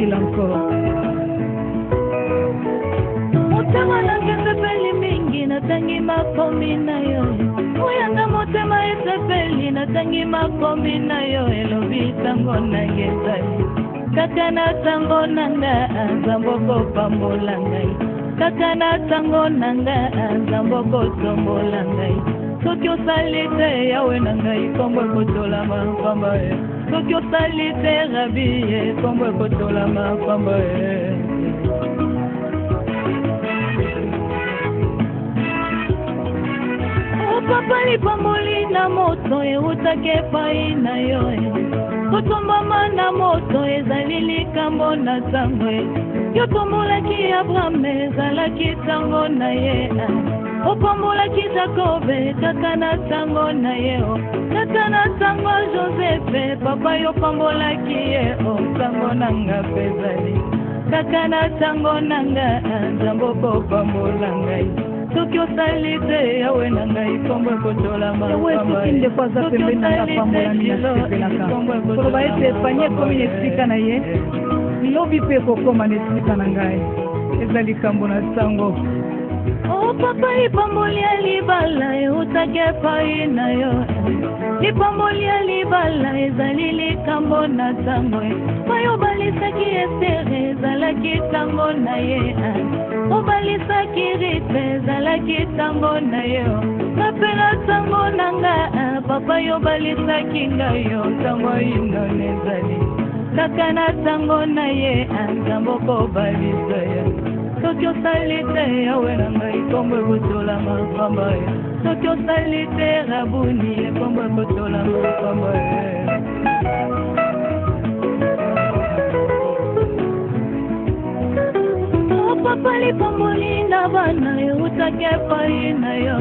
Cyril encore. Motema nange sepeli mingi natangi makombi na yo. Oyanga motema esepeli natangi makombi na yo. Elobi tango nange ezali kaka na tango nanga nzambo kopambola ngai. Kaka na tango nanga nzambo kotombola ngai. Soki osali te yawe na ngai kombo ekotola mapamba ye. Soki osali te rabi ye kombo ekotola mapamba ye. Papa lipamboli na moto eutaki epai na yo. Kotombama na moto ezali likambo na ntango. Yo tombolaki Abraham ezalaki ntango na ye. Opambolaki Jacobe kaka na ntango na ye. Kaka na ntango Joseph papa yo pambolaki ye. Ntango nanga pezali kaka na ntango nanga nzambo kopambola ngai. Soki osali te yawe na ngai kombo ekotola mapamba. Soki nde kwa za pembe na nga pambola mina sepelaka. Koloba ete panye komi nesika na ye. Lobi pe kokoma nesika na ngai. Ezali kambo na ntango. Oh papa lipamboli ya libala eutaki epai na yo. Lipamboli ya libala ezali likambo na ntango. Bayobalisaki Estere ezalaki ntango na ye. Obalisaki Rite ezalaki ntango na yo. Napela ntango na nga papa yobalisaki ngai yo. Ntango inone ezali kaka na ntango na ye. Nzambo kobalisa yo. Soki osali te yawe na ngai kombo ekotola mapamba ye. Soki osali te rabuni kombo ekotola mapamba ye. Papa lipamboli na bana eutaki epai na yo.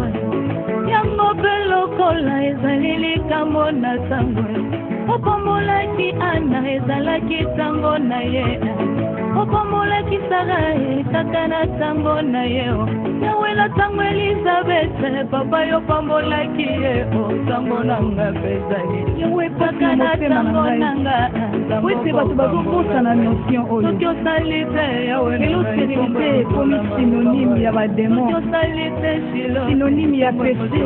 Yango mpe lokola ezali likambo na ntango. Opambolaki Ana ezalaki ntango na ye. Opambolaki Sara kaka na ntango na ye. Yawe na ntango Elizabeth papa yo pambolaki ye. Ntango nanga pezali yawe kaka na ntango nanga. Wete bato bazokosa na notion oyo. Soki osali te yawe na ngai stérilité ekomi synonyme ya badémon. Soki osali te Shilo synonyme ya péché.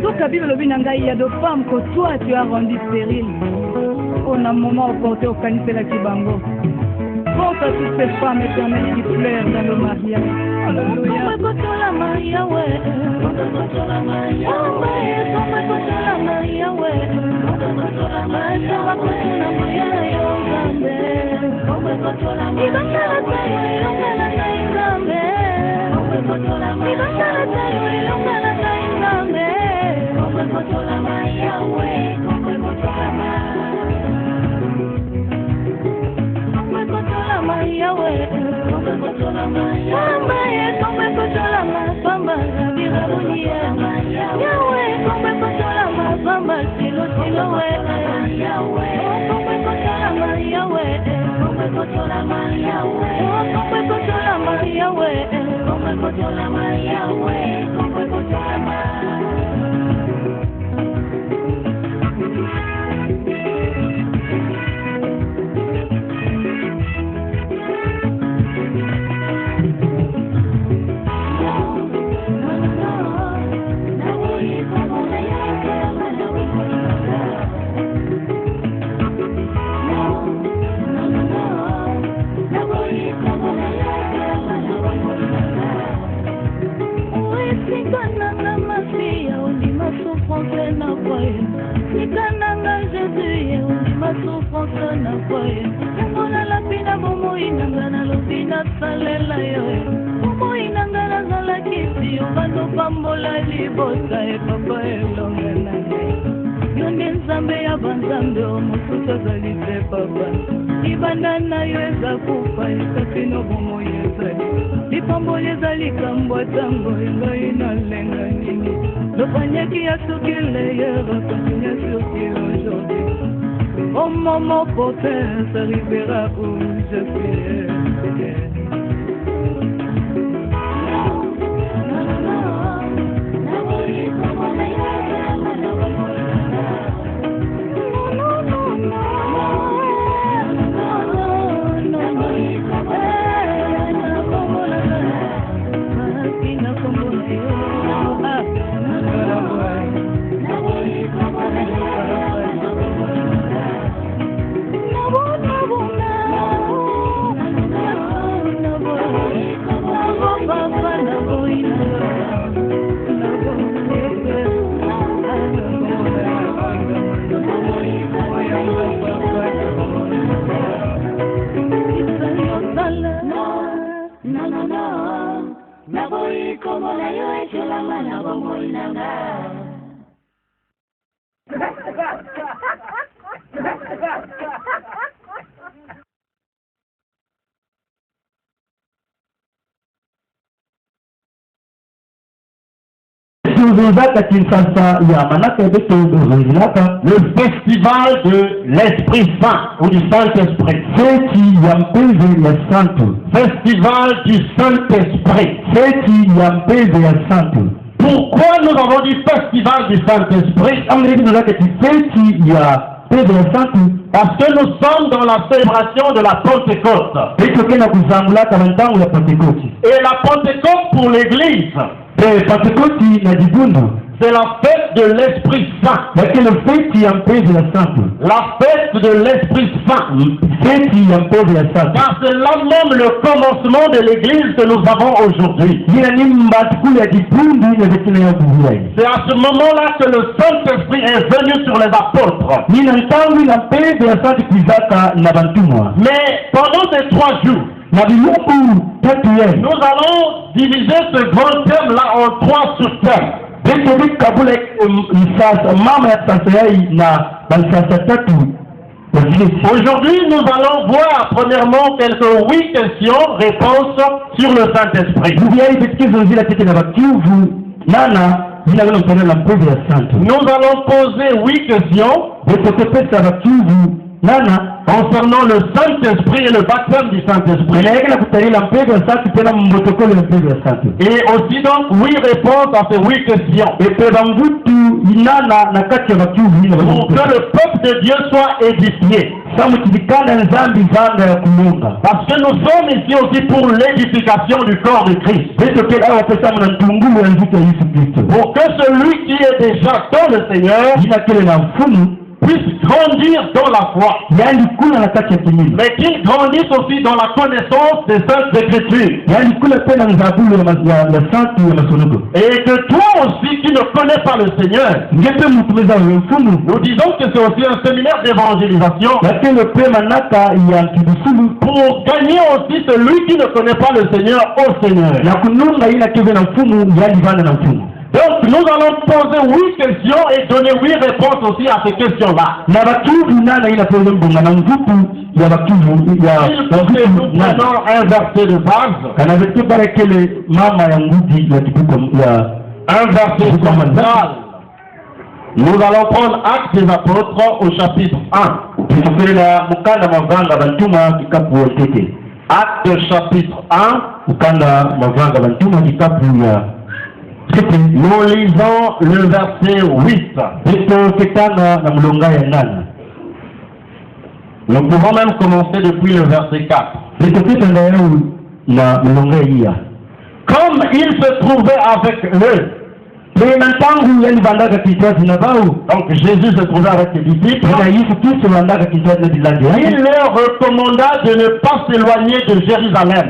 Donc la Bible lobi na ngai il y a de femmes que toi tu as rendu stérile. On a un moment opportun au caniselaki bango. Pense à toutes ces femmes éternelles qui pleurent dans le mariage. Alléluia. Au moment opportun, ça arrivera où je suis. Naboyi kombo na yo ekelama na bomoi nanga. Le festival de l'Esprit Saint ou du Saint-Esprit. Festival du Saint-Esprit. Pourquoi nous avons dit festival du Saint-Esprit? Parce que nous sommes dans la célébration de la Pentecôte. Et la Pentecôte pour l'Église, c'est la fête de l'Esprit Saint. La fête de l'Esprit Saint. Car c'est là même le commencement de l'Église que nous avons aujourd'hui. C'est à ce moment-là que le Saint-Esprit est venu sur les apôtres. Mais pendant ces 3 jours, nous allons diviser ce grand thème-là en 3 sous-thèmes. Aujourd'hui, nous allons voir premièrement quelques 8 questions-réponses sur le Saint-Esprit. Nous allons poser 8 questions concernant le Saint-Esprit et le baptême du Saint-Esprit. Et aussi donc 8 réponses à ces 8 questions. Pour que le peuple de Dieu soit édifié. Parce que nous sommes ici aussi pour l'édification du corps de Christ. Pour que celui qui est déjà dans le Seigneur puisse grandir dans la foi, mais qu'il grandisse aussi dans la connaissance des Saintes Écritures. Et que toi aussi qui ne connais pas le Seigneur, nous disons que c'est aussi un séminaire d'évangélisation pour gagner aussi celui qui ne connaît pas le Seigneur au Seigneur. Donc nous allons poser 8 questions et donner 8 réponses aussi à ces questions-là. Nous prenons un verset de base. Un verset central. Nous allons prendre Actes des Apôtres au chapitre 1. Actes chapitre 1. Nous lisons le verset 8. Nous pouvons même commencer depuis le verset 4. Comme il se trouvait avec eux, donc Jésus se trouvait avec ses disciples, il leur recommanda de ne pas s'éloigner de Jérusalem,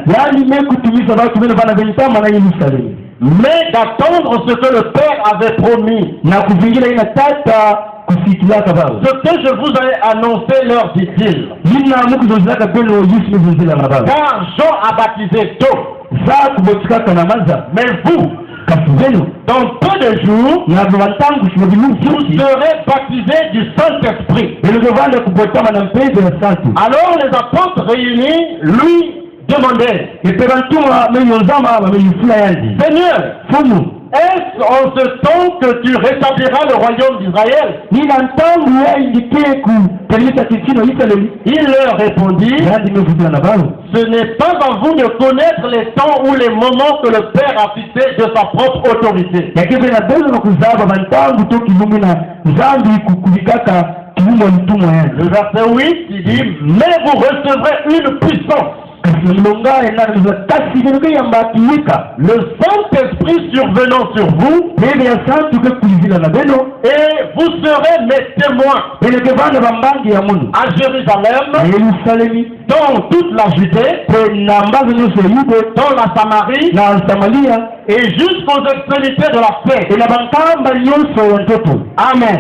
mais d'attendre ce que le Père avait promis. Ce que je vous ai annoncé, leur dit-il. Car Jean a baptisé tôt, mais vous, dans peu de jours, vous serez baptisés du Saint-Esprit. Alors les apôtres réunis lui demandaient, Seigneur, est-ce en ce temps que tu rétabliras le royaume d'Israël? Il leur répondit, ce n'est pas à vous de connaître les temps ou les moments que le Père a fixés de sa propre autorité. Le verset 8, il dit, mais vous recevrez une puissance. Le Saint-Esprit survenant sur vous, et vous serez mes témoins à Jérusalem, dans toute la Judée, dans la Samarie, et jusqu'aux extrémités de la terre. Amen.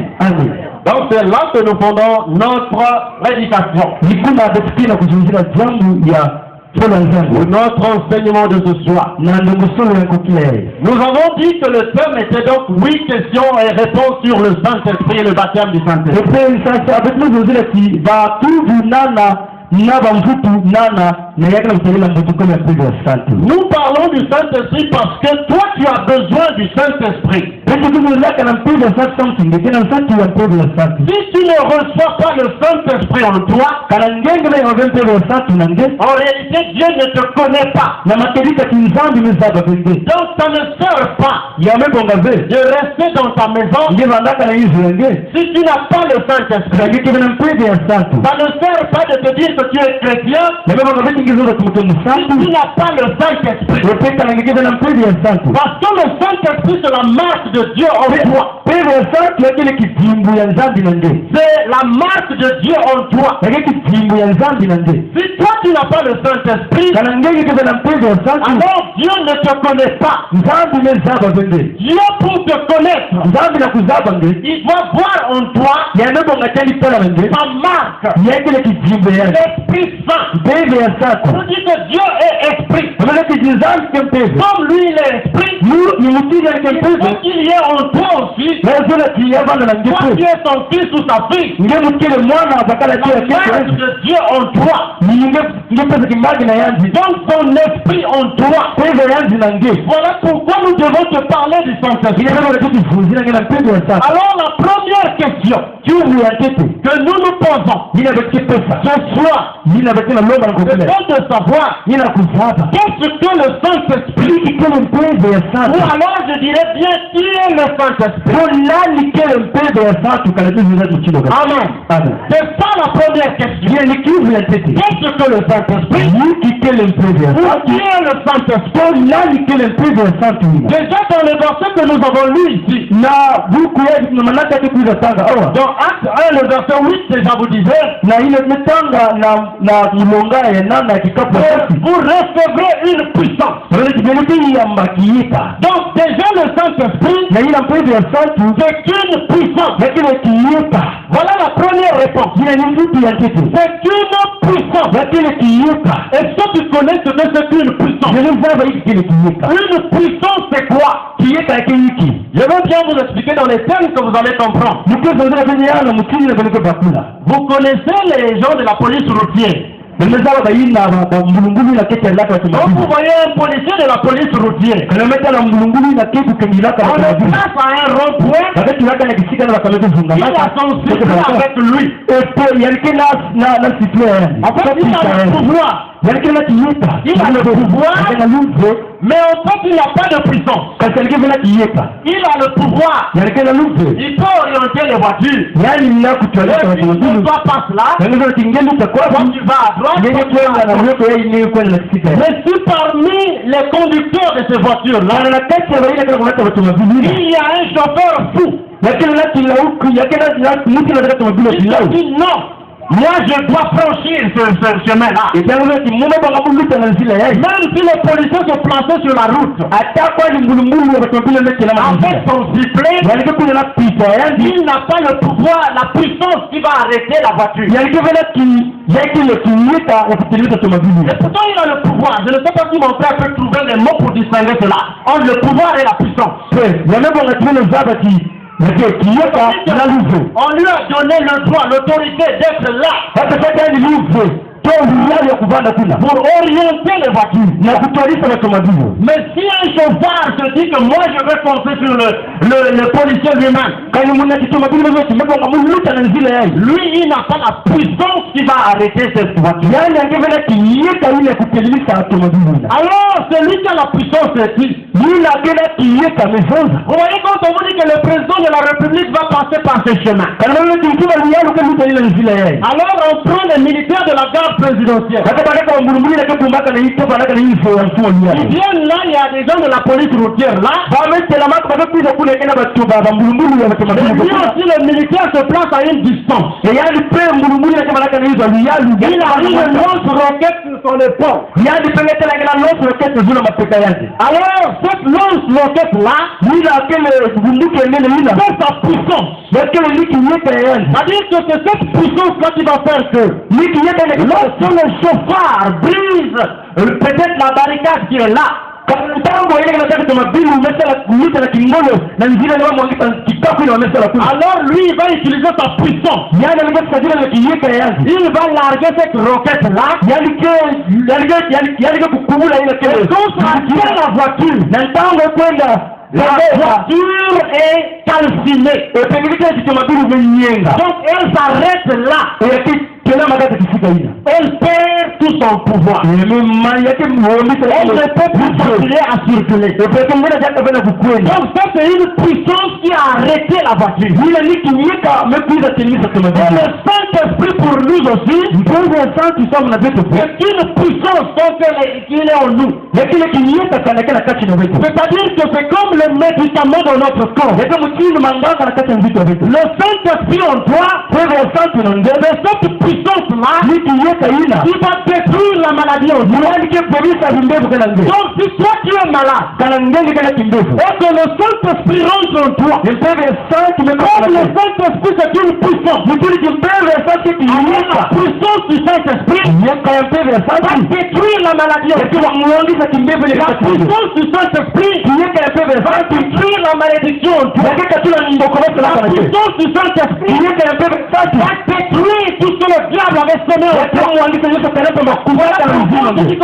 Donc c'est là que nous fondons notre prédication. Pour notre enseignement de ce soir, nous avons dit que le thème était donc 8 questions et réponses sur le Saint-Esprit et le baptême du Saint-Esprit. Nous parlons du Saint-Esprit parce que toi tu as besoin du Saint-Esprit. Si tu ne reçois pas le Saint-Esprit en toi, en réalité Dieu ne te connaît pas. Donc ça ne sert pas de rester dans ta maison si tu n'as pas le Saint-Esprit. Ça ne sert pas de te dire que tu es chrétien si tu n'as pas le Saint-Esprit. Parce que le Saint-Esprit c'est la marque de Dieu en toi. C'est la marque de Dieu en toi. Si toi tu n'as pas le Saint-Esprit, alors Dieu ne te connaît pas. Dieu pour te connaître, il doit voir en toi ta marque, l'Esprit Saint. On dit que Dieu est esprit. Comme lui il est esprit, il faut qu'il y ait en toi aussi. Toi tu es son fils ou sa fille. La marque de Dieu en toi. Donc son esprit en toi. Voilà pourquoi nous devons te parler du Saint-Esprit. Alors la première question que nous nous posons ce soir, c'est de savoir qu'est-ce que le Saint-Esprit. Ou alors je dirais bien qui est le Saint-Esprit. Amen. C'est ça la première question. Qu'est-ce que le Saint-Esprit? Ou qui est le Saint-Esprit? Déjà dans le verset que nous avons lu ici, dans Acte 1, le verset 8, déjà vous disait, vous recevrez une puissance. Donc déjà le Saint-Esprit, c'est une puissance. Voilà la première réponse. C'est une puissance. Est-ce que tu connais ce que c'est qu'une puissance? Une puissance c'est quoi? Je vais bien vous expliquer dans les termes que vous allez comprendre. Vous connaissez les gens de la police routière. Donc vous voyez un policier de la police routière. On le place à un rond-point. Il a son sifflet avec lui. En fait, il a le pouvoir. Mais en fait, il n'a pas de puissance. Il a le pouvoir. Il peut orienter les voitures. Toi passe là. Toi tu vas à droite. Mais si parmi les conducteurs de ces voitures-là, il y a un chauffeur fou, il dit non. Moi je dois franchir ce chemin-là. Même si les policiers sont placés sur la route, avec son sifflet, il n'a pas le pouvoir, la puissance qui va arrêter la voiture. Et pourtant il a le pouvoir. Je ne sais pas si mon frère peut trouver les mots pour distinguer cela entre le pouvoir et la puissance. On lui a donné le droit, l'autorité d'être là pour orienter les voitures. Mais si un chauffeur se dit que moi je vais foncer sur le policier lui-même, lui il n'a pas la puissance qui va arrêter cette voiture. Alors celui qui a la puissance c'est qui? Vous voyez quand on vous dit que le président de la République va passer par ce chemin, alors on prend les militaires de la garde présidentielle. Ils viennent là, il y a des gens de la police routière là. Et lui aussi le militaire se place à une distance. Il a une lance-roquette sur son épaule. Alors cette lance-roquette là, c'est sa puissance. C'est-à-dire que c'est cette puissance-là qui va faire que lorsque le chauffard brise peut-être la barricade qui est là, alors lui il va utiliser sa puissance. Il va larguer cette roquette-là. La voiture est calcinée. Donc elle s'arrête là. Elle perd tout son pouvoir. Elle ne peut plus continuer à circuler. Donc ça c'est une puissance qui a arrêté la voiture. Et le Saint-Esprit pour nous aussi, c'est une puissance qui est en nous. C'est-à-dire que c'est comme le médicament dans notre corps. Le Saint-Esprit en toi, c'est cette puissance-là, il va détruire la maladie en toi. Donc si toi tu es malade, et que le Saint-Esprit rentre en toi, comme le Saint-Esprit c'est une puissance, la puissance du Saint-Esprit va détruire la maladie en toi. La puissance du Saint-Esprit va détruire la malédiction en toi. La puissance du Saint-Esprit va détruire tout ce que le diable avait semé en toi. On dit que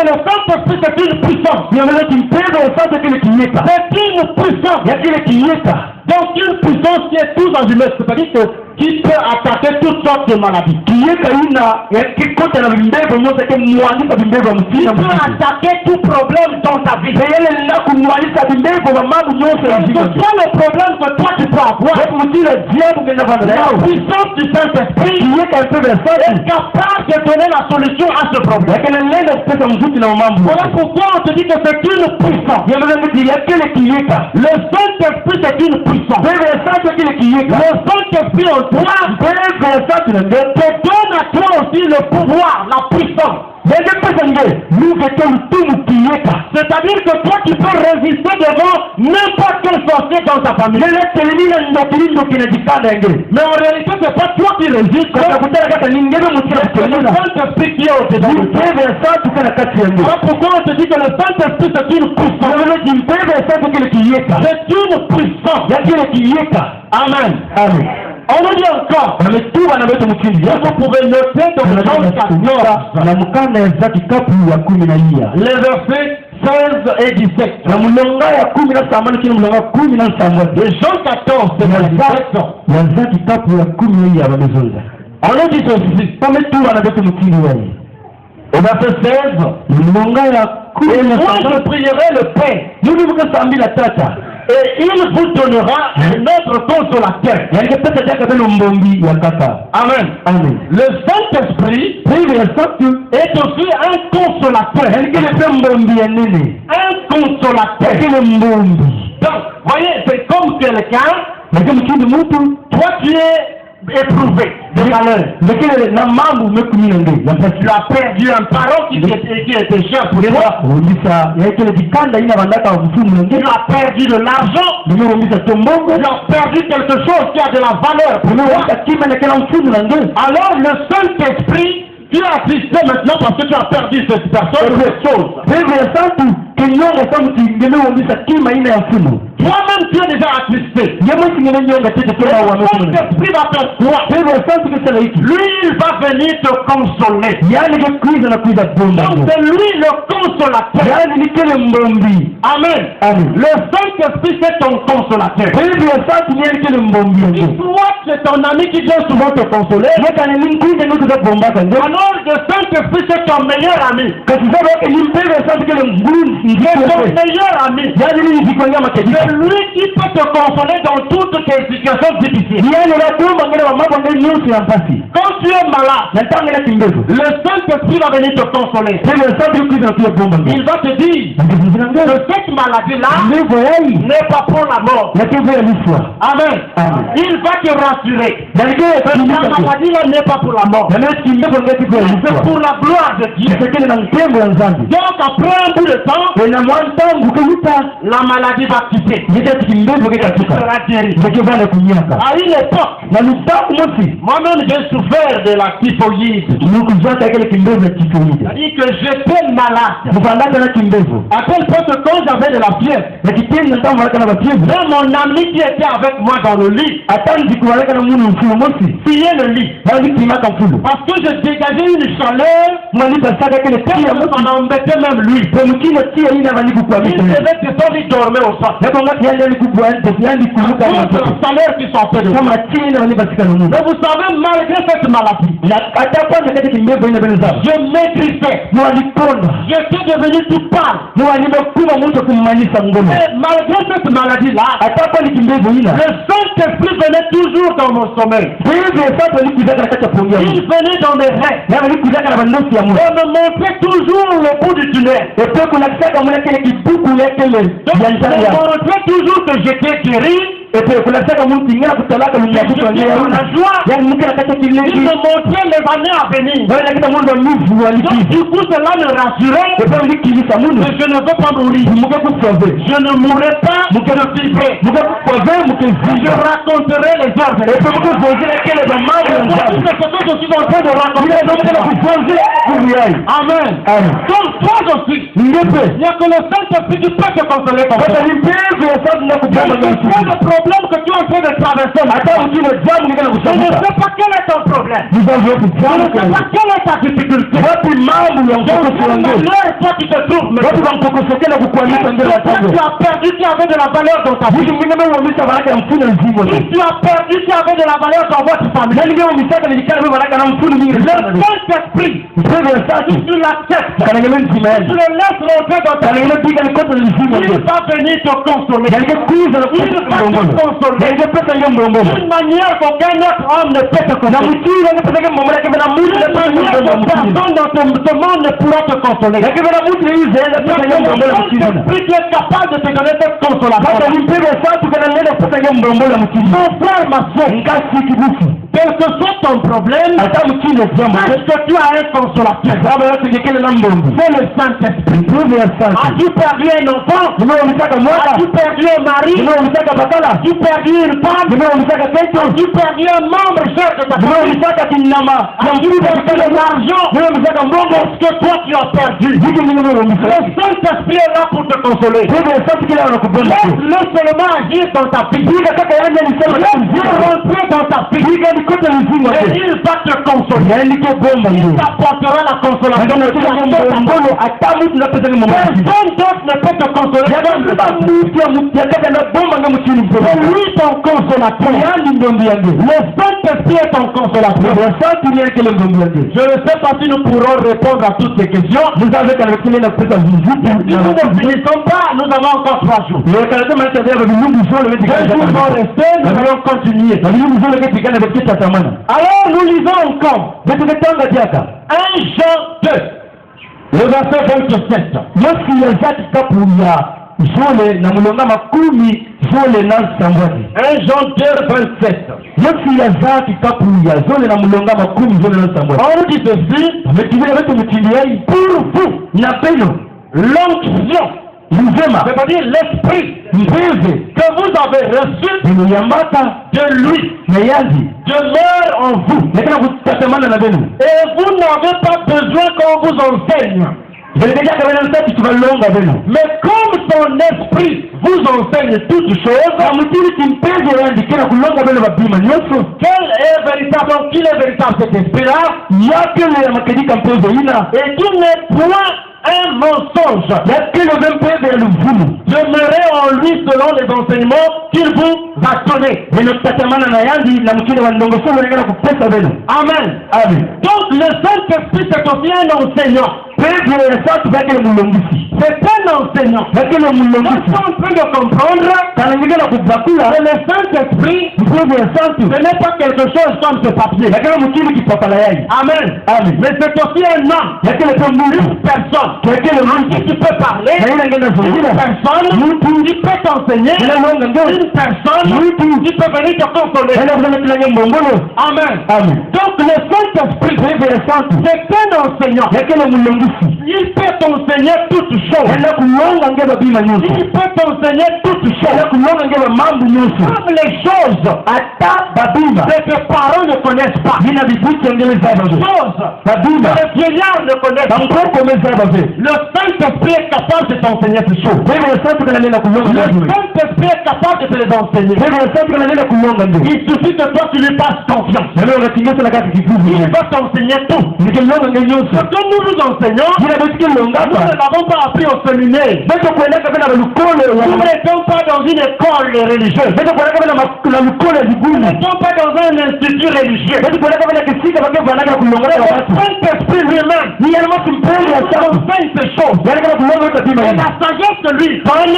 le Saint-Esprit c'est une puissance. C'est une puissance. Donc une puissance qui est tout enjumée, c'est-à-dire qui peut attaquer toutes sortes de maladies. Qui peut attaquer tout problème dans ta vie. C'est pas le problème que toi tu peux avoir. La puissance du Saint-Esprit est capable de donner la solution à ce problème. Voilà pourquoi on te dit que c'est une puissance. Le Saint-Esprit c'est une puissance. Le Saint-Esprit en toi te donne à toi aussi le pouvoir, la puissance. C'est-à-dire que toi tu peux résister devant n'importe quel sorcier dans ta famille. Mais en réalité c'est pas toi qui résistes, c'est le Saint-Esprit qui est au-dedans de toi. Alors pourquoi on te dit que le Saint-Esprit c'est une puissance? C'est une puissance. Amen. On nous dit encore, vous pouvez noter dans le Jean 14, les versets 16 et 17. De Jean 14, verset 17. On nous dit ceci. Au verset 16, et moi je prierai le Père, et il vous donnera un autre consolateur. Amen. Le Saint-Esprit est aussi un consolateur. Un consolateur. Donc, voyez, c'est comme quelqu'un, toi tu es éprouvé de malheur. Tu as perdu un parent qui était cher pour toi. Tu as perdu de l'argent. Tu as perdu quelque chose qui a de la valeur pour toi. Alors le Saint-Esprit, tu as assisté maintenant parce que tu as perdu cette personne ou cette chose. Toi-même tu es déjà attristé. Le Saint-Esprit va faire quoi? Lui il va venir te consoler. Donc c'est lui le consolateur. Amen. Le Saint-Esprit c'est ton consolateur. Soit c'est ton ami qui vient souvent te consoler. Alors le Saint-Esprit c'est ton meilleur ami. C'est ton meilleur ami. C'est lui qui peut te consoler dans toutes tes situations difficiles. Quand tu es malade, le Saint-Esprit va venir te consoler. Il va te dire que cette maladie-là n'est pas pour la mort. Amen. Il va te rassurer. rassuré. La maladie là n'est pas pour la mort. C'est pour la gloire de Dieu. Donc après un bout de temps, la maladie va quitter. Il sera guéri. À une époque, moi-même j'ai souffert de la typhoïde. C'est-à-dire que j'étais malade. À tel point que quand j'avais de la fièvre, même mon ami qui était avec moi dans le lit, fuyait le lit. Parce que je dégageais une chaleur, ça m'embêtait même lui. Il devait que son lit dormait au sol. La chaleur qui sortait de lui. Mais vous savez, malgré cette maladie, je maigrissais. J'étais devenu tout pâle. Mais malgré cette maladie-là, le Saint-Esprit venait toujours dans mon sommeil. Il venait dans mes rêves. On me montrait toujours le bout du tunnel. Donc, on me montrait toujours que j'étais guéri. Et puis, il me montrait les années à venir. Donc, du coup, cela me rassurait. Mais je ne veux pas mourir. Je ne mourrai pas. Je raconterai les œuvres. Et c'est ce que je suis en train de raconter. Amen. Donc, toi aussi, il n'y a que le Saint-Esprit qui peut te consoler comme ça. Problème que tu es en train de traverser. Je ne sais pas quel est ton problème. Je ne sais pas quelle est ta difficulté. Je ne sais pas toi qui te trouves. Tu as perdu, tu avais de la valeur dans ta vie. Si tu as perdu, tu avais de la valeur dans votre famille. Le Saint-Esprit, si tu l'acceptes, tu le laisses rentrer dans ta vie, il va venir te consoler. Il va d'une manière qu'aucun autre homme ne peut te consoler. Personne dans ce monde ne pourra te consoler. L'Esprit qui est capable de te donner cette consolation. Mon frère, ma soeur, quel que soit ton problème, est-ce que tu as un consolateur? C'est le Saint-Esprit. As-tu perdu un enfant? As-tu perdu un mari? As-tu perdu une femme? As-tu perdu un membre cher de ta famille? As-tu perdu de l'argent? Qu'est-ce que toi tu as perdu? Le Saint-Esprit est là pour te consoler. Laisse-le seulement agir dans ta vie. Laisse-le rentrer dans ta vie. Et il va te consoler. Il t'apportera la consolation. Personne d'autre ne peut te consoler. C'est lui ton consolateur. Le Saint-Esprit est ton consolateur. Je ne sais pas si nous pourrons répondre à toutes ces questions. Si nous ne finissons pas, nous avons encore 3 jours. 2 jours vont rester, nous allons continuer. Alors nous lisons encore 1 Jean 2, le verset 27. Jole na mulonga makumi jole na sangwani. 1 Jean 2:27. Yesu ya zaki kapuya jole na mulonga makumi jole na sangwani. On dit ceci, pour vous, n'appelez l'onction, c'est-à-dire l'esprit que vous avez reçu de lui, demeure en vous. Et vous n'avez pas besoin qu'on vous enseigne. Mais comme son esprit vous enseigne toutes choses, quel est véritable cet esprit-là? Et qu'il n'est point un mensonge. Demeurez en lui selon les enseignements qu'il vous a donnés. Amen. Donc le Saint-Esprit c'est aussi un enseignant. C'est un enseignant. Quand on peut le comprendre, que le Saint-Esprit, ce n'est pas quelque chose comme ce papier. Amen. Mais c'est aussi un homme, une personne, qui tu peux parler, une personne qui peut t'enseigner, une personne qui peut venir te consoler. Amen. Donc le Saint-Esprit, c'est un enseignant. Il peut t'enseigner toutes choses. Il peut t'enseigner toutes choses. Comme les choses que tes parents ne connaissent pas. Les choses que les vieillards ne connaissent pas. Le Saint-Esprit est capable de t'enseigner ces choses. Le Saint-Esprit est capable de te les enseigner. Il suffit que toi tu lui passes confiance. Il va t'enseigner tout. Ce que nous nous enseignons, nous ne l'avons pas appris au séminaire. Nous n'étions pas dans une école religieuse. Nous n'étions pas dans un institut religieux. Le Saint-Esprit lui-même, il enseigne ces choses. Et la sagesse lui donne,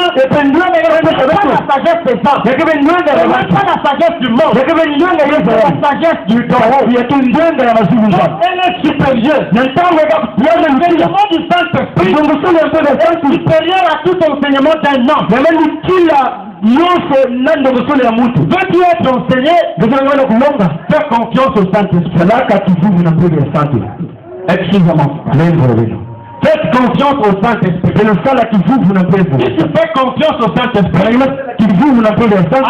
pas la sagesse des hommes, pas la sagesse du monde, la sagesse du don. Elle est supérieure. L'enseignement du Saint-Esprit est supérieur à tout enseignement d'un homme. Veux-tu être enseigné? Fais confiance au Saint-Esprit. Faites confiance au Saint-Esprit. Si tu fais confiance au Saint-Esprit,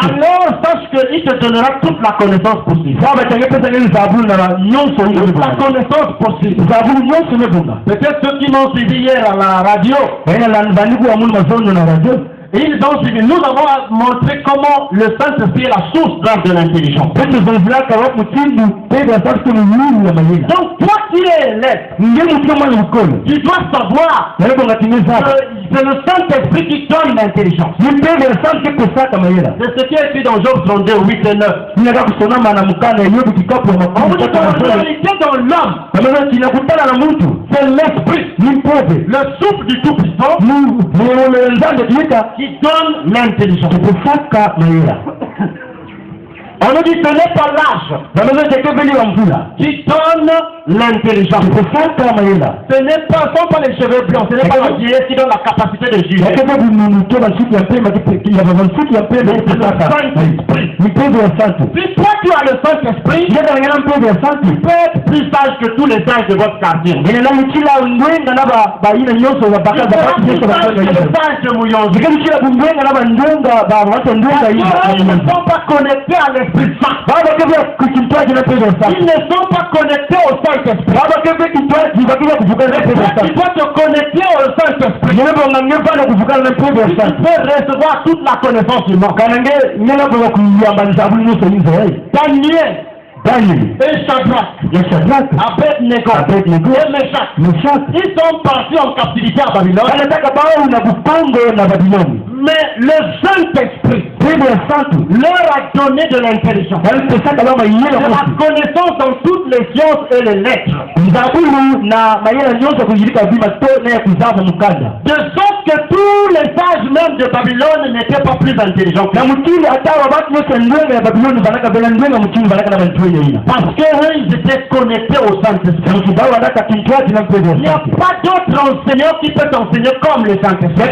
alors sache qu'il te donnera toute la connaissance possible. Toute la connaissance possible. Peut-être ceux qui m'ont suivi hier à la radio, ils ont suivi. Nous avons montré comment le Saint-Esprit est la source de l'intelligence. Donc toi qui es élève, tu dois savoir que c'est le Saint-Esprit qui donne l'intelligence. C'est ce qui est écrit dans Job 32, 8 et 9. En réalité dans l'homme, c'est l'esprit, le souffle du Tout-Puissant qui donne l'intelligence. On nous dit que ce n'est pas l'âge qui donne l'intelligence. Ce n'est pas, sont pas les cheveux blancs, ce n'est pas la vieillesse qui donne la capacité de juger. C'est le Saint-Esprit. Si toi tu as le Saint-Esprit, tu peux être plus sage que tous les sages de votre quartier. Tu seras plus sage que le sage de Mouyonzi. Ils ne sont pas connectés à l'Esprit Saint. Ils ne sont pas connectés au Saint-Esprit. Tu dois te connecter au Saint-Esprit. Tu peux recevoir toute la connaissance humaine. Daniel et Shadrach, Abednego et Meshach, ils sont partis en captivité à Babylone. Mais le Saint-Esprit leur a donné de l'intelligence, de la connaissance dans toutes les sciences et les lettres. De sorte que tous les sages même de Babylone n'étaient pas plus intelligents. Parce qu'eux, ils étaient connectés au Saint-Esprit. Il n'y a pas d'autre enseignant qui peut enseigner comme le Saint-Esprit.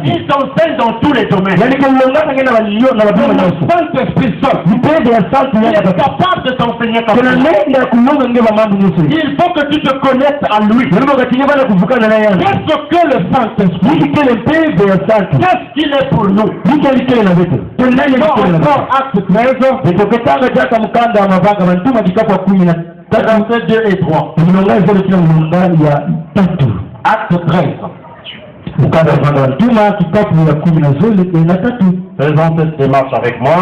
Il s'enseigne dans tous les domaines. Le Saint-Esprit seul, il est capable de t'enseigner comme ça. Il faut que tu te connectes à lui. Qu'est-ce que le Saint-Esprit? Qu'est-ce qu'il est pour nous? Acte 13, versets 2 et 3. Acte 13. Faisons cette démarche avec moi.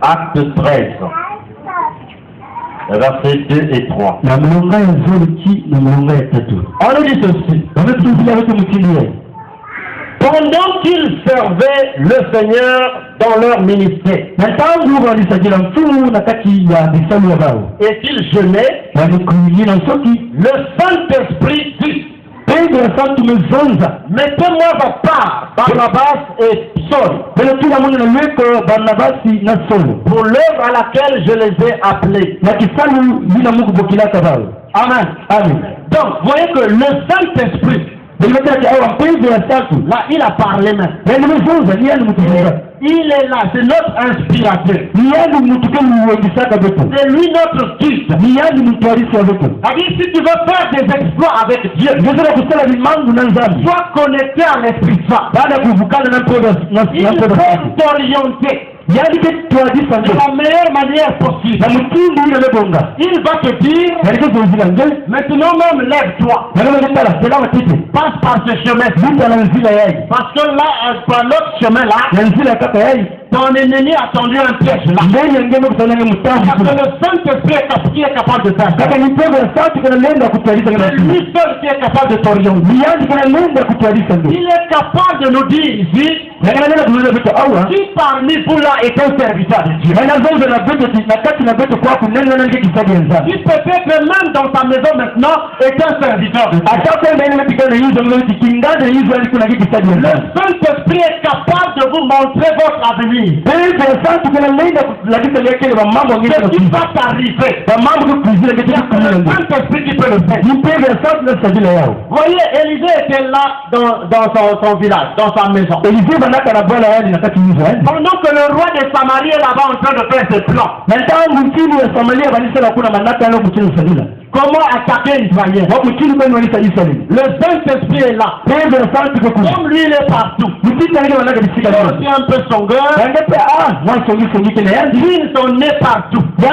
Acte 13. Versets 2 et 3. On nous dit ceci. Paul Pendant qu'ils servaient le Seigneur dans leur ministère, et qu'ils jeûnaient, le Saint-Esprit dit, mettez-moi à part Barnabas et Saul pour l'œuvre à laquelle je les ai appelés. Amen. Amen. Donc, vous voyez que le Saint-Esprit, là, il a parlé même. Il est là, c'est notre inspirateur. C'est lui notre guide. C'est-à-dire, si tu veux faire des exploits avec Dieu, sois connecté à l'Esprit Saint. Il faut t'orienter de la meilleure manière possible. Il va te dire, maintenant même lève-toi, passe par ce chemin. Parce que là, par l'autre chemin là, ton ennemi a tendu un piège là. Parce que le Saint-Esprit est capable de faire ça. C'est lui seul qui est capable de t'orienter. Il est capable de nous dire ici, qui parmi vous là est un serviteur de Dieu. Qui peut-être même dans ta maison maintenant est un serviteur de Dieu. Le Saint-Esprit est capable de vous montrer votre avenir. Ce qui va t'arriver, c'est le Saint-Esprit qui peut le faire. Voyez, Élisée était là dans son village, dans sa maison. Pendant que le roi de Samarie est là-bas en train de faire ses plans. Comment attaquer Israël? Le Saint-Esprit est là. Comme lui, il est partout. Il est aussi un peu songeur. Ils sont nés partout. Il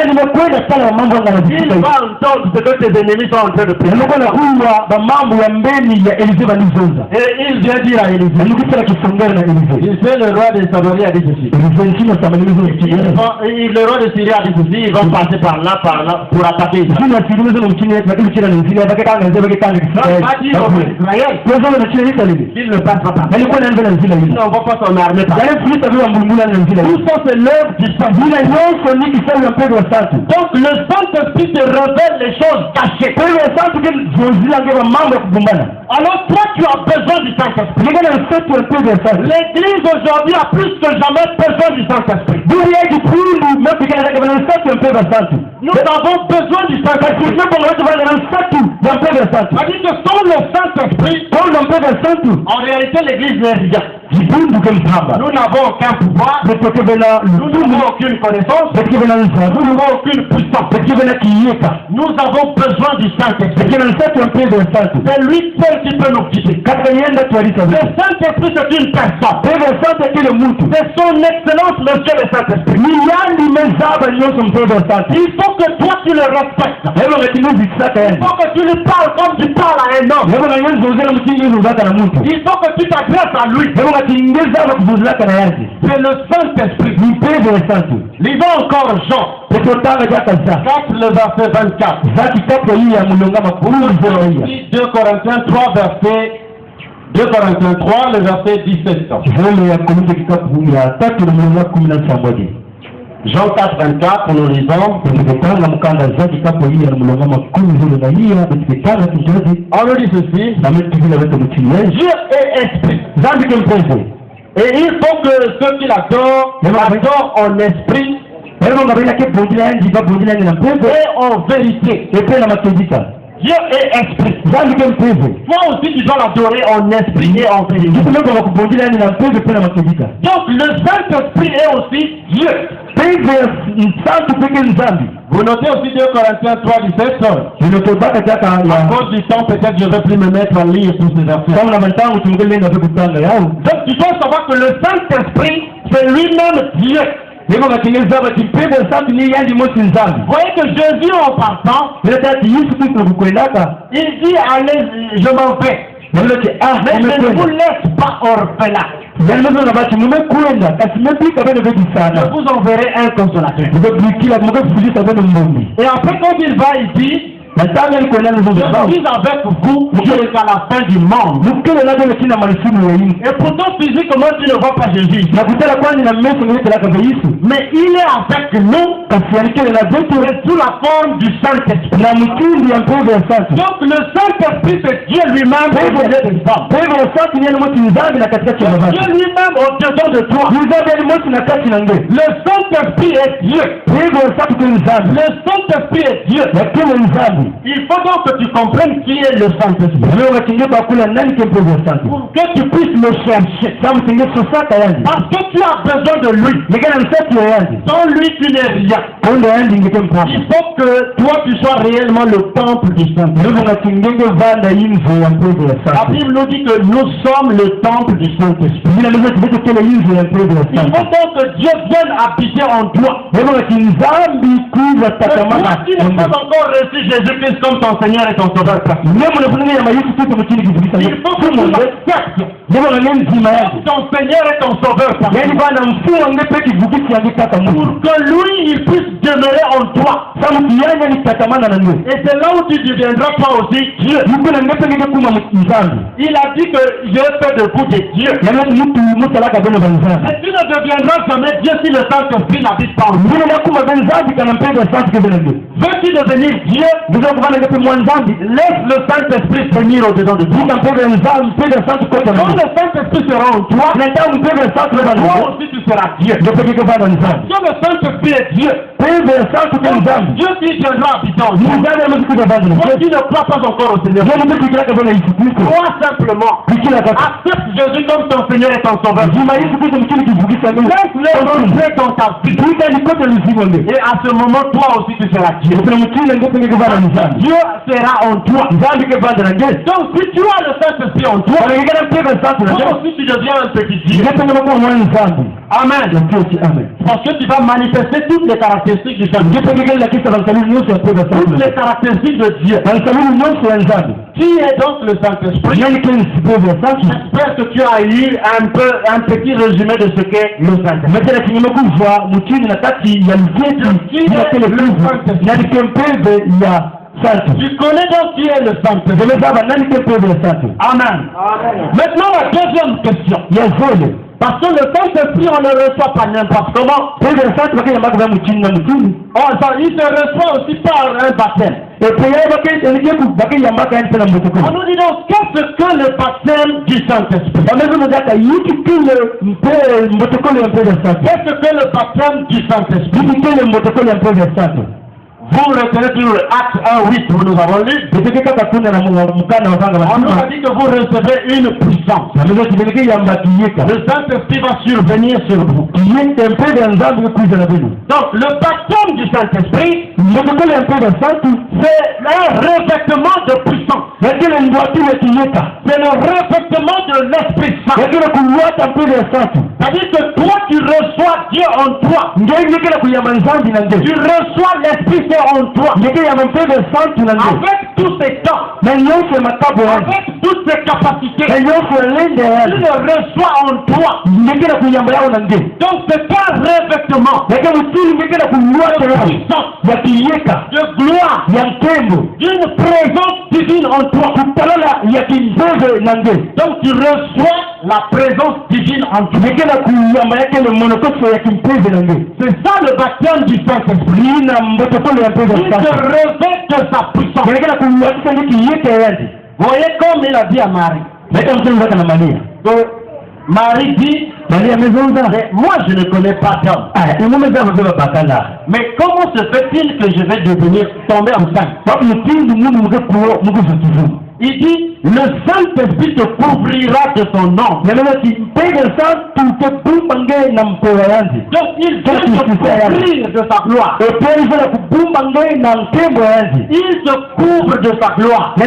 va entendre ce que tes ennemis sont en train de faire. Et il vient dire à Élisée. Il fait le roi de Samarie a dit ceci. Le roi de Syrie a dit ceci. Ils vont passer par là pour attaquer Israël. Il ne passera pas. Il n'envoie pas son armée par là. Tout ça, c'est l'œuvre du Saint-Esprit. Donc le Saint-Esprit te révèle les choses cachées. Alors toi, tu as besoin du Saint-Esprit. L'église aujourd'hui a plus que jamais besoin du Saint-Esprit. Nous avons besoin du Saint-Esprit. C'est-à-dire que sans le Saint-Esprit, en réalité, l'église n'est rien. Nous n'avons aucun pouvoir, nous n'avons aucune connaissance, nous n'avons aucune puissance. Nous avons besoin du Saint-Esprit. C'est lui seul qui peut nous guider. Le Saint-Esprit, c'est une personne. C'est son excellence, monsieur le Saint-Esprit. Il faut que toi tu le respectes. Il faut que tu lui parles comme tu parles à un homme. Il faut que tu t'adresses à lui. C'est le Saint-Esprit. Lisons encore Jean 4, le verset 24. 2 Corinthiens 3, le verset 17. Jean 4, 24, nous lisons. On nous dit ceci. Dieu est esprit. Et il faut que ceux qui l'adorent en esprit et en vérité. Dieu est esprit. Toi aussi tu dois l'adorer en esprit et en vérité. Donc le Saint-Esprit est aussi Dieu. Vous notez aussi 2 Corinthiens 3, 17. À cause du temps, peut-être je ne vais plus me mettre en ligne pour ces versets. Donc tu dois savoir que le Saint-Esprit, c'est lui-même Dieu. Vous voyez que Jésus en partant, il dit allez, je m'en vais. Mais je ne vous laisse pas orphelin. Je vous enverrai un consolateur. Et après quand il va, il dit Je suis avec vous jusqu'à la fin du monde. Et pourtant, physiquement, tu ne vois pas Jésus. Mais il est avec nous sous la forme du Saint-Esprit. Donc le Saint-Esprit, c'est Dieu lui-même au milieu des hommes. Dieu lui-même au-dedans de toi. Le Saint-Esprit est Dieu. Le Saint-Esprit est Dieu. Il faut donc que tu comprennes qui est le Saint-Esprit. Pour que tu puisses le chercher. Parce que tu as besoin de lui. Sans lui, tu n'es rien. Il faut que toi, tu sois réellement le temple du Saint-Esprit. La Bible nous dit que nous sommes le temple du Saint-Esprit. Il faut donc que Dieu vienne habiter en toi. Toi qui n'as pas encore reçu Jésus-Christ comme ton Seigneur et ton Sauveur. Il faut que tu l'acceptes comme ton Seigneur et ton Sauveur. Pour que lui, il puisse demeurer en toi. Et c'est là où tu deviendras toi aussi Dieu. Il a dit que je fait de vous des dieux. Mais tu ne deviendras jamais Dieu si le Saint-Esprit n'habite pas en toi. Veux-tu devenir Dieu? Laisse le Saint-Esprit venir au-dedans de toi. Quand le Saint-Esprit sera en toi, toi aussi tu seras Dieu. Quand le Saint-Esprit est Dieu, Dieu qui viendra habiter en toi. Toi qui ne crois pas encore au Seigneur, crois simplement. Accepte Jésus comme ton Seigneur et ton Sauveur. Laisse-le rentrer dans ta vie. Et à ce moment, toi aussi tu seras Dieu. Dieu sera en toi. Donc si tu as le Saint-Esprit en toi, toi aussi tu deviens un petit Dieu. Amen. Parce que tu vas manifester toutes les caractéristiques du Saint-Esprit. Toutes les caractéristiques de Dieu. Qui est donc le Saint-Esprit? J'espère que tu as eu un petit résumé de ce qu'est le Saint-Esprit. Tu connais donc qui est le Saint-Esprit. Amen. Maintenant la deuxième question. Parce que le Saint-Esprit, on ne le reçoit pas n'importe comment. Il se reçoit aussi par un baptême. On nous dit donc, qu'est-ce que le baptême du Saint-Esprit? Qu'est-ce que le baptême du Saint-Esprit? Vous retenez toujours le acte 1:8, vous nous avons lu. On nous a dit que vous recevez une puissance. Le Saint-Esprit va survenir sur vous. Donc le baptême du Saint-Esprit, c'est un revêtement de puissance. C'est le revêtement de l'Esprit Saint. C'est-à-dire que toi tu reçois Dieu en toi. Tu reçois l'Esprit Saint en toi. Avec tous ses temps, avec toutes ses capacités, tu le reçois en toi. Donc c'est pas un revêtement de puissance, de gloire, d'une présence divine en toi. Donc tu reçois la présence divine en toi. C'est ça le baptême du Saint-Esprit. Il se revêt de sa puissance. Voyez comme il a dit à Marie. Marie dit, moi je ne connais pas d'homme. Mais comment se fait-il que je vais tomber enceinte? Il dit, le Saint-Esprit te couvrira de son nom. Donc il vient te couvrir de sa gloire. Il se couvre de sa gloire. Tu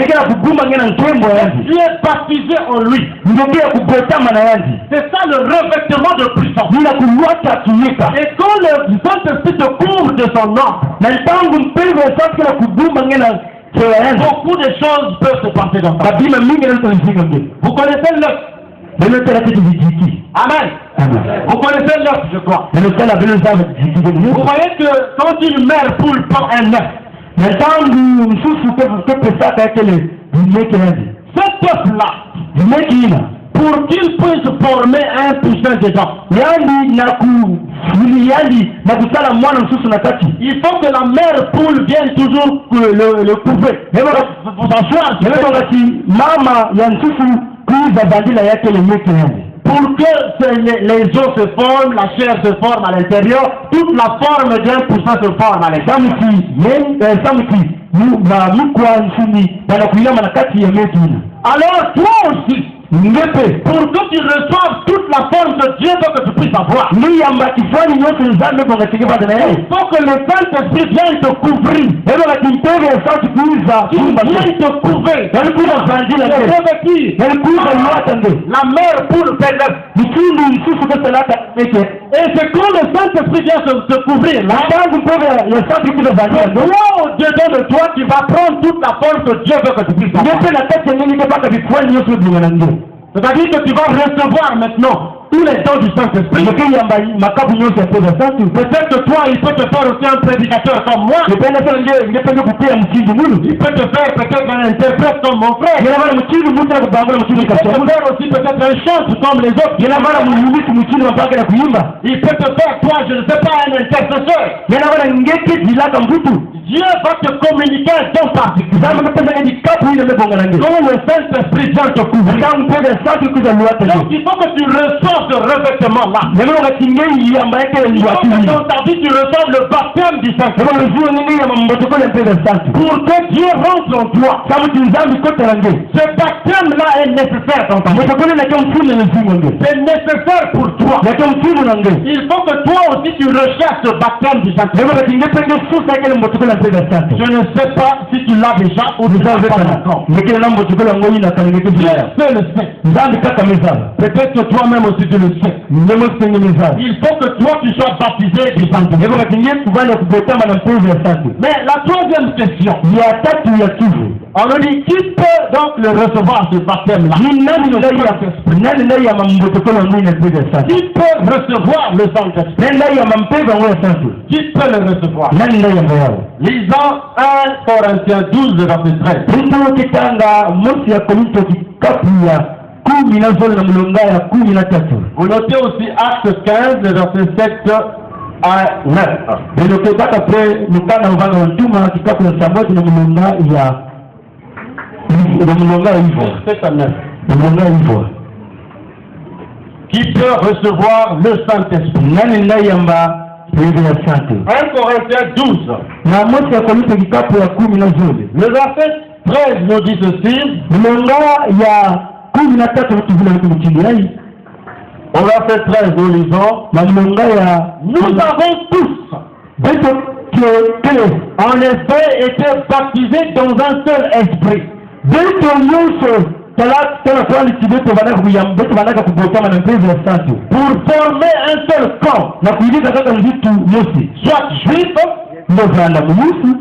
es baptisé en lui. C'est ça le revêtement de puissance. Et quand le Saint-Esprit te couvre de son nom, beaucoup de choses peuvent se passer dans ta vie. Vous connaissez l'œuf? Amen. Vous connaissez l'œuf, je crois. Vous voyez que quand une mère poule pond un œuf, Ce peuple-là, pour qu'il puisse former un puissant dedans, il faut que la mère poule vienne toujours le couper. Pour que les os se forment, la chair se forme à l'intérieur, toute la forme d'un puissant se forme à l'intérieur. Alors toi aussi, pour que tu reçoives toute la forme de Dieu que tu puisses avoir, il faut que le Saint-Esprit vienne te couvrir. Vienne te couvrir. La mère poule et c'est quand le Saint-Esprit vient te couvrir là, toi au-dedans de toi, tu vas prendre toute la forme que Dieu veut que tu puisses avoir. C'est-à-dire que tu vas recevoir maintenant tous les dons du Saint-Esprit. Peut-être que toi, il peut te faire aussi un prédicateur comme moi. Il peut te faire peut-être un interprète comme mon frère. Il peut te faire aussi peut-être un chanteur comme les autres. Il peut te faire, toi, je ne sais pas, un intercesseur. Dieu va te communiquer un don particulier. Quand le Saint-Esprit vient te couvrir. Donc il faut que tu reçoives ce revêtement-là. Il faut que dans ta vie tu reçoives le baptême du Saint-Esprit. Pour que Dieu rentre en toi. Ce baptême-là est nécessaire dans ta vie. C'est nécessaire pour toi. Il faut que toi aussi tu recherches ce baptême du Saint-Esprit. Je ne sais pas si tu l'as déjà ou déjà pas encore. Dieu seul le sait. Peut-être que toi-même aussi tu le sais. Il faut que toi tu sois baptisé du Saint-Esprit. Mais la troisième question, on nous dit qui peut donc le recevoir ce baptême-là? Qui peut recevoir le Saint-Esprit? Qui peut le recevoir? Lisons 1 Corinthiens 12, verset 13. Vous notez aussi Acte 15, verset 7 à 9. Qui peut recevoir le Saint-Esprit? 1 Corinthiens 12. Le verset 13 nous dit ceci. Au verset 13 nous lisons. Nous avons tous en effet été baptisés dans un seul esprit. Pour former un seul camp, soit juif,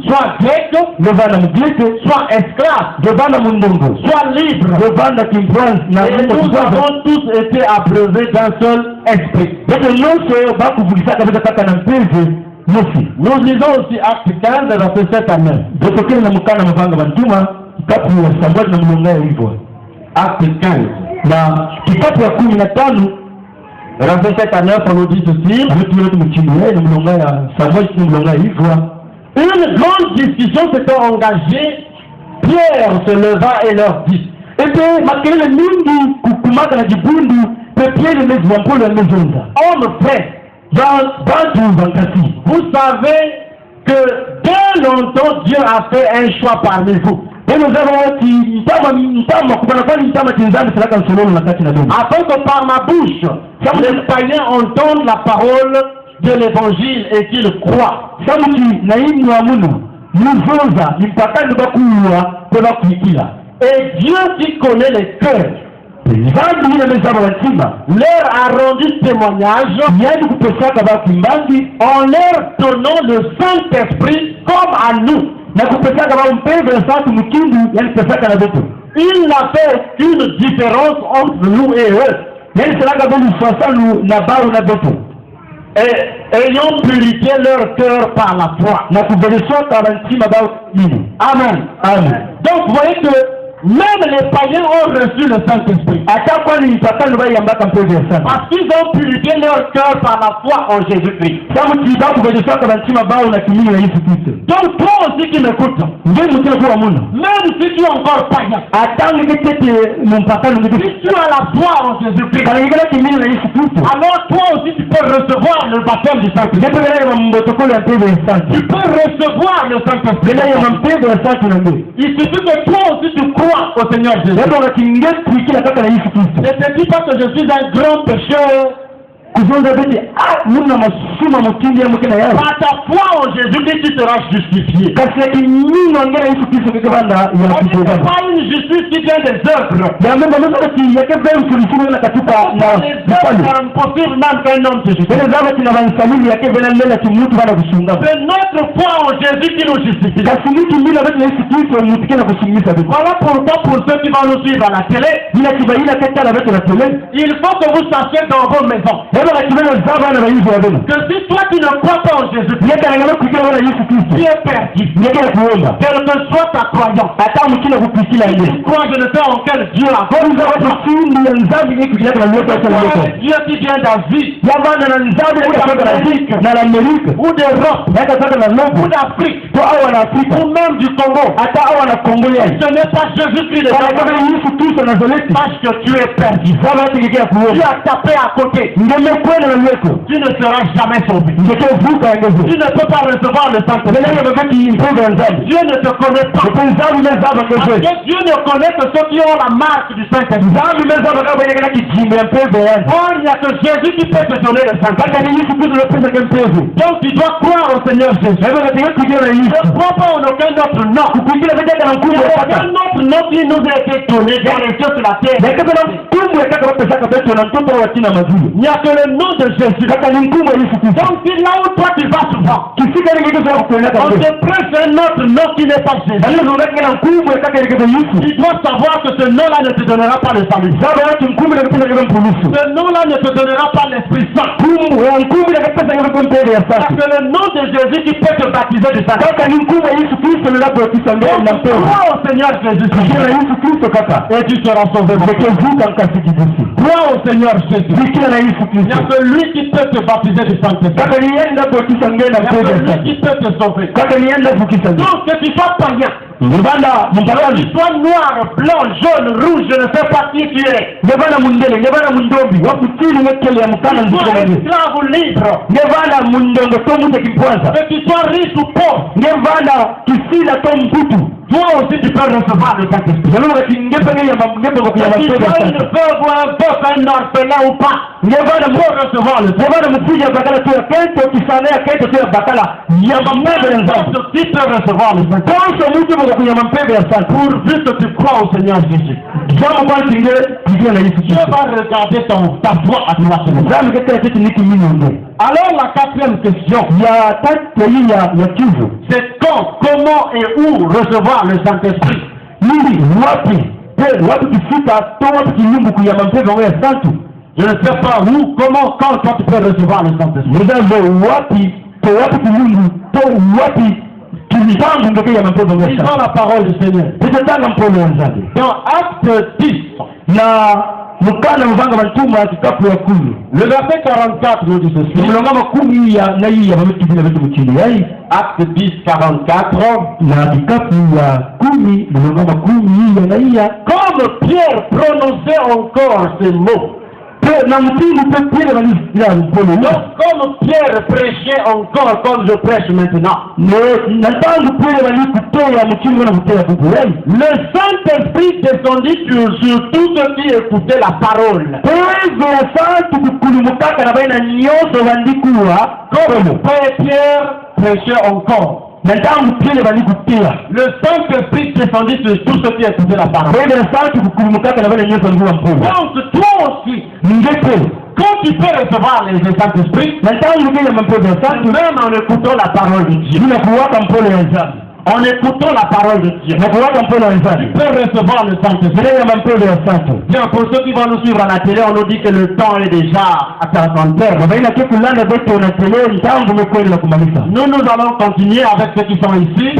soit grec, soit esclave, soit libre. Et nous avons tous été abreuvés d'un seul esprit. Nous lisons aussi Acte 15, verset 7 à 9. Acte 15. Verset 7 à 9, on nous dit ceci. Une grande discussion s'était engagée. Pierre se leva et leur dit. Homme frère, vous savez que dès longtemps Dieu a fait un choix parmi vous. Afin que par ma bouche, les païens entendent la parole de l'évangile et qu'ils croient. Et Dieu qui connaît les cœurs leur a rendu témoignage en leur donnant le Saint-Esprit comme à nous. Il n'a fait aucune différence entre nous et eux. ayant purifié leur cœur par la foi. Amen. Amen. Donc vous voyez que même les païens ont reçu le Saint-Esprit. Parce qu'ils ont purifié leur cœur par la foi en Jésus-Christ. Donc toi aussi qui m'écoutes, même si tu es encore païen, si tu as la foi en Jésus-Christ, alors toi aussi tu peux recevoir le baptême du Saint-Esprit. Tu peux recevoir le Saint-Esprit. Il suffit que toi aussi tu crois au Seigneur Jésus. Ne te dis pas que je suis un grand pécheur. Par ta foi en Jésus-Christ, tu seras justifié. Ce n'est pas une justice qui vient des œuvres. Impossible même qu'un homme se justifie. C'est notre foi en Jésus qui nous justifie. Voilà pourquoi pour ceux qui vont nous suivre à la télé, il faut que vous sachiez dans vos maisons que si toi tu ne crois pas en Jésus, tu es perdu. Quelle que soit ta croyance, tu crois je ne sais en quel Dieu a Dieu qui vient d'Asie, ou d'Europe, ou d'Afrique, ou même du Congo. Ce n'est pas Jésus-Christ de parce que tu es perdu. Tu as tapé à côté. Tu ne seras jamais sauvé. Tu ne peux pas recevoir le Saint-Esprit. Dieu ne te connaît pas. Parce que Dieu ne connaît que ceux qui ont la marque du Saint-Esprit. Or, il n'y a que Jésus qui peut te donner le Saint-Esprit. Donc tu dois croire au Seigneur Jésus. Ne crois pas en aucun autre nom. Aucun autre nom qui nous a été donné dans les cieux sur la terre. Il n'y a que le nom de Jésus. Donc c'est là où toi tu vas souvent. On te prêche un autre nom qui n'est pas Jésus. Tu dois savoir que ce nom-là ne te donnera pas le salut. Ce nom-là ne te donnera pas l'Esprit Saint. Parce que le nom de Jésus qui peut te baptiser du Saint-Esprit. Crois au Seigneur Jésus-Christ et tu seras sauvé. Crois au Seigneur Jésus. Il n'y a que lui qui peut te baptiser du Saint-Esprit. Il y a que lui qui peut te sauver. Donc que tu sois païen, tu sois noir, blanc, jaune, rouge, je ne sais pas qui tu es. Tu sois esclave ou libre. Que tu sois riche ou pauvre. Toi aussi tu peux recevoir le Saint-Esprit. Que tu sois une veuve ou un veuf, un orphelin ou pas, tu peux recevoir le Saint-Esprit. Qui peut recevoir le Saint-Esprit. Pourvu que tu crois au Seigneur Jésus. Dieu va regarder ta foi à toi. Alors la quatrième question, c'est quand, comment et où recevoir le Saint-Esprit. Je ne sais pas où, comment, quand toi tu peux recevoir le Saint-Esprit. Lisons la parole du Seigneur. Dans Acte 10, le verset 44 nous dit ceci. Acte 10, 44. Comme Pierre prononçait encore ces mots. Donc comme Pierre prêchait encore comme je prêche maintenant, le Saint-Esprit descendit sur tous ceux qui écoutaient la parole. Comme Pierre prêchait encore, le Saint-Esprit descendit sur tous ceux qui écoutaient la parole. Donc toi aussi, quand tu peux recevoir les Saint-Esprit, même en écoutant la parole de Dieu. En écoutant la parole de Dieu, tu peux recevoir le Saint-Esprit. Bien, pour ceux qui vont nous suivre à la télé, on nous dit que le temps est déjà à 40 heures. Nous allons continuer avec ceux qui sont ici.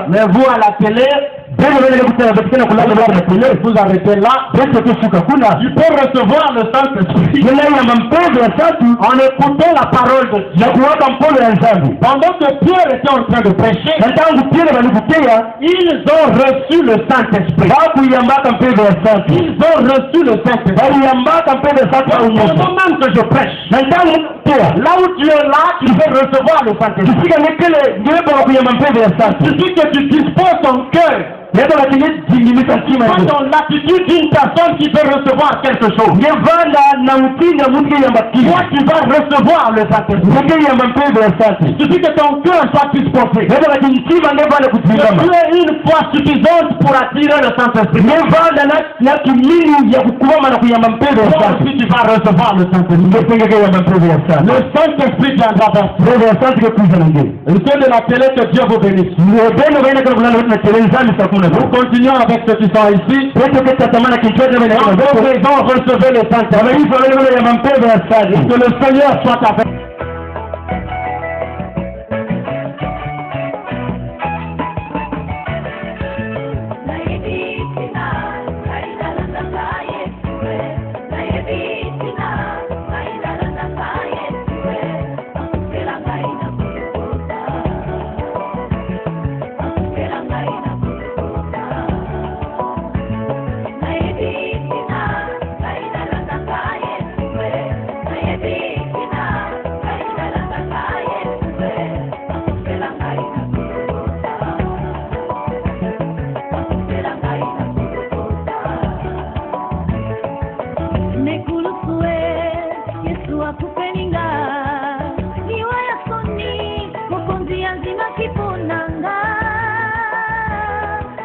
Mais vous à la télé, vous arrêtez là. Tu peux recevoir le Saint-Esprit en écoutant la parole de Dieu. Pendant que Pierre était en train de prêcher, ils ont reçu le Saint-Esprit. Ils ont reçu le Saint-Esprit. Pendant même que je prêche, là où tu es là, tu peux recevoir le Saint-Esprit. Il suffit que tu disposes ton cœur. Pas dans l'attitude d'une personne qui peut recevoir quelque chose. Toi, tu vas recevoir le Saint-Esprit. Il suffit que ton cœur soit disposé. Tu es une foi suffisante pour attirer le Saint-Esprit. Toi aussi, tu vas recevoir le Saint-Esprit. Le Saint-Esprit viendra vers toi. Et ceux de la télé, que Dieu vous bénisse. Nous continuons avec ceux qui sont ici. Recevez le Saint-Esprit. Que le Seigneur soit avec vous.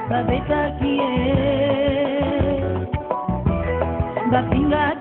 Babeta kie, bapinga